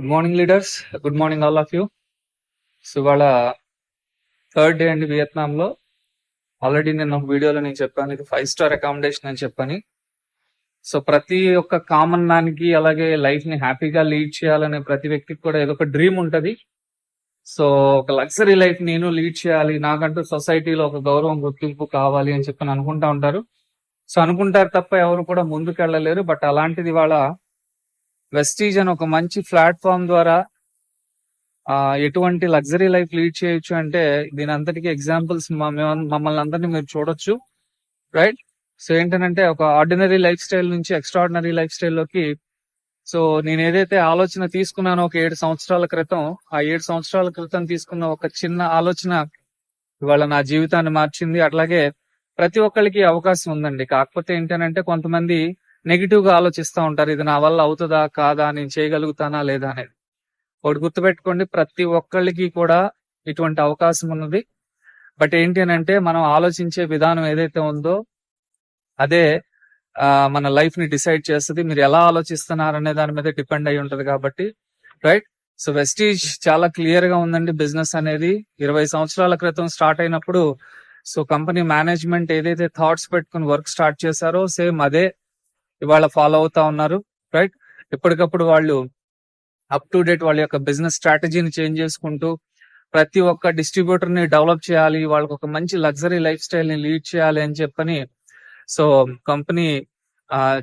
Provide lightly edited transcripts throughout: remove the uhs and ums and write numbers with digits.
Good morning leaders, good morning all of you. So ఇవాళ third day అండి వియత్నాంలో. Already నేను ఒక వీడియోలో నేను చెప్పాను, ఇది 5 స్టార్ అకామిడేషన్ అని చెప్పని. సో ప్రతి ఒక్క కామన్ మ్యాన్ కి, అలాగే లైఫ్ ని హ్యాపీగా లీడ్ చేయాలనే ప్రతి వ్యక్తికి కూడా ఏదో ఒక డ్రీమ్ ఉంటది. సో ఒక లగ్జరీ లైఫ్ నేను లీడ్ చేయాలి, నాకంటూ సొసైటీలో ఒక గౌరవం గుర్తింపు కావాలి అని చెప్పని అనుకుంటా ఉంటారు. సో అనుకుంటారు తప్ప ఎవరు కూడా ముందుకు వెళ్ళలేరు. బట్ అలాంటిది ఇవాళ వెస్టీజ్ అని ఒక మంచి ప్లాట్ఫామ్ ద్వారా ఎటువంటి లగ్జరీ లైఫ్ లీడ్ చేయొచ్చు అంటే దీని అంతటికి ఎగ్జాంపుల్స్ మమ్మల్ని అందరినీ మీరు చూడొచ్చు, రైట్? సో ఏంటంటే ఒక ఆర్డినరీ లైఫ్ స్టైల్ నుంచి ఎక్స్ట్రాడినరీ లైఫ్ స్టైల్లోకి సో నేను ఏదైతే ఆలోచన తీసుకున్నానో ఒక 7 సంవత్సరాల క్రితం, ఆ 7 సంవత్సరాల క్రితం తీసుకున్న ఒక చిన్న ఆలోచన ఇవాళ నా జీవితాన్ని మార్చింది. అట్లాగే ప్రతి ఒక్కరికి అవకాశం ఉందండి. కాకపోతే ఏంటంటే కొంతమంది నెగిటివ్ గా ఆలోచిస్తూ ఉంటారు, ఇది నా వల్ల అవుతుందా కాదా, నేను చేయగలుగుతానా లేదా అనేది. ఒకటి గుర్తుపెట్టుకోండి, ప్రతి ఒక్కళ్ళకి కూడా ఇటువంటి అవకాశం ఉన్నది. బట్ ఏంటి అంటే మనం ఆలోచించే విధానం ఏదైతే ఉందో అదే మన లైఫ్ ని డిసైడ్ చేస్తుంది. మీరు ఎలా ఆలోచిస్తున్నారు అనే దాని మీద డిపెండ్ అయి ఉంటది కాబట్టి, రైట్? సో వెస్టీజ్ చాలా క్లియర్ గా ఉందండి. బిజినెస్ అనేది 20 సంవత్సరాల క్రితం స్టార్ట్ అయినప్పుడు సో కంపెనీ మేనేజ్మెంట్ ఏదైతే థాట్స్ పెట్టుకుని వర్క్ స్టార్ట్ చేశారో సేమ్ అదే ఇవాళ ఫాలో అవుతా ఉన్నారు, రైట్? ఎప్పటికప్పుడు వాళ్ళు అప్ టు డేట్ వాళ్ళ యొక్క బిజినెస్ స్ట్రాటజీని చేంజ్ చేసుకుంటూ ప్రతి ఒక్క డిస్ట్రిబ్యూటర్ ని డెవలప్ చేయాలి, వాళ్ళకి ఒక మంచి లగ్జరీ లైఫ్ స్టైల్ ని లీడ్ చేయాలి అని చెప్పని సో కంపెనీ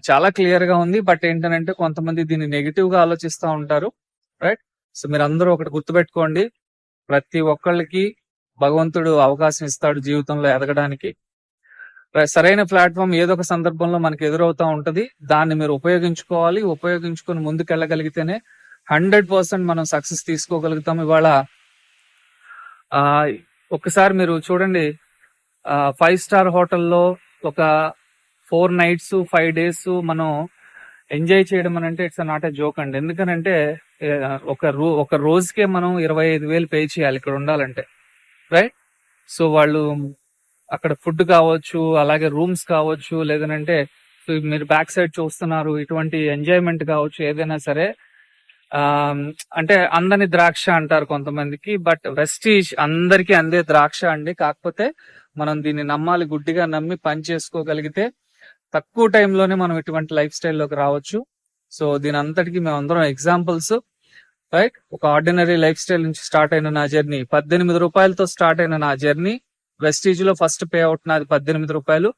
చాలా క్లియర్ గా ఉంది. బట్ ఏంటంటే కొంతమంది దీన్ని నెగిటివ్ గా ఆలోచిస్తూ ఉంటారు, రైట్? సో మీరు అందరూ ఒకటి గుర్తుపెట్టుకోండి, ప్రతి ఒక్కళ్ళకి భగవంతుడు అవకాశం ఇస్తాడు జీవితంలో ఎదగడానికి. సరైన ప్లాట్ఫామ్ ఏదో ఒక సందర్భంలో మనకి ఎదురవుతా ఉంటది, దాన్ని మీరు ఉపయోగించుకోవాలి. ఉపయోగించుకొని ముందుకెళ్ళగలిగితేనే 100% మనం సక్సెస్ తీసుకోగలుగుతాం. ఇవాళ ఒక్కసారి మీరు చూడండి, 5 స్టార్ హోటల్లో ఒక 4 nights 5 days మనం ఎంజాయ్ చేయడం అని అంటే ఇట్స్ నాట్ ఏ జోక్ అండి. ఎందుకనంటే ఒక రోజుకే మనం 25,000 పే చేయాలి ఇక్కడ ఉండాలంటే, రైట్? సో వాళ్ళు అక్కడ ఫుడ్ కావచ్చు, అలాగే రూమ్స్ కావచ్చు, లేదనంటే మీరు బ్యాక్ సైడ్ చూస్తున్నారు, ఇటువంటి ఎంజాయ్మెంట్ కావచ్చు, ఏదైనా సరే అంటే అందని ద్రాక్ష అంటారు కొంతమందికి, బట్ వెస్టీజ్ అందరికీ అందే ద్రాక్ష అండి. కాకపోతే మనం దీన్ని నమ్మాలి, గుడ్డిగా నమ్మి పని చేసుకోగలిగితే తక్కువ టైంలోనే మనం ఇటువంటి లైఫ్ స్టైల్లోకి రావచ్చు. సో దీని అంతటికి మేము అందరం ఎగ్జాంపుల్స్, రైట్? ఒక ఆర్డినరీ లైఫ్ స్టైల్ నుంచి స్టార్ట్ అయిన నా జర్నీ, 18 రూపాయలతో స్టార్ట్ అయిన నా జర్నీ, వెస్టీజ్ లో ఫస్ట్ పే అవుట్ నాది 18 రూపాయలు.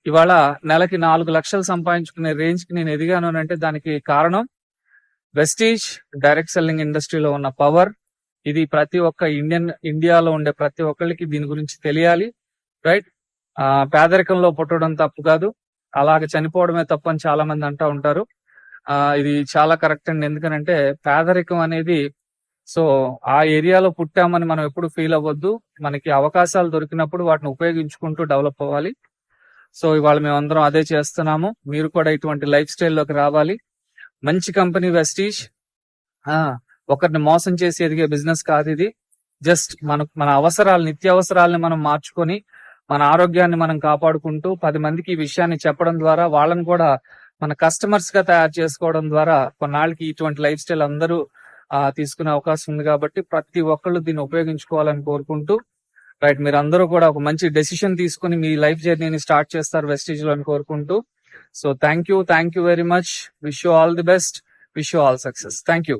ఇవాళ నెలకి 4 లక్షలు సంపాదించుకునే రేంజ్ కి నేను ఎదిగాను అంటే దానికి కారణం వెస్టీజ్ డైరెక్ట్ సెల్లింగ్ ఇండస్ట్రీలో ఉన్న పవర్. ఇది ప్రతి ఒక్క ఇండియాలో ఉండే ప్రతి ఒక్కరికి దీని గురించి తెలియాలి, రైట్? పేదరికంలో పుట్టడం తప్పు కాదు, అలాగే చనిపోవడమే తప్పు అని చాలా మంది అంటూ ఉంటారు. ఇది చాలా కరెక్ట్ అండి. ఎందుకనంటే పేదరికం అనేది సో ఆ ఏరియాలో పుట్టామని మనం ఎప్పుడు ఫీల్ అవ్వద్దు. మనకి అవకాశాలు దొరికినప్పుడు వాటిని ఉపయోగించుకుంటూ డెవలప్ అవ్వాలి. సో ఇవాళ మేమందరం అదే చేస్తున్నాము. మీరు కూడా ఇటువంటి లైఫ్ స్టైల్లోకి రావాలి. మంచి కంపెనీ వెస్టీజ్. ఒకరిని మోసం చేసి ఎదిగే బిజినెస్ కాదు ఇది. జస్ట్ మన అవసరాలు, నిత్యావసరాలని మనం మార్చుకొని మన ఆరోగ్యాన్ని మనం కాపాడుకుంటూ 10 మందికి ఈ విషయాన్ని చెప్పడం ద్వారా వాళ్ళని కూడా మన కస్టమర్స్ గా తయారు చేసుకోవడం ద్వారా కొన్నాళ్ళకి ఇటువంటి లైఫ్ స్టైల్ అందరూ తీసుకునే అవకాశం ఉంది. కాబట్టి ప్రతి ఒక్కళ్ళు దీన్ని ఉపయోగించుకోవాలని కోరుకుంటూ, రైట్, మీరు అందరూ కూడా ఒక మంచి డెసిషన్ తీసుకుని మీ లైఫ్ జర్నీని స్టార్ట్ చేస్తారు వెస్టీజ్ లో అని కోరుకుంటూ. So thank you very much. Wish you all the best. Wish you all success. Thank you.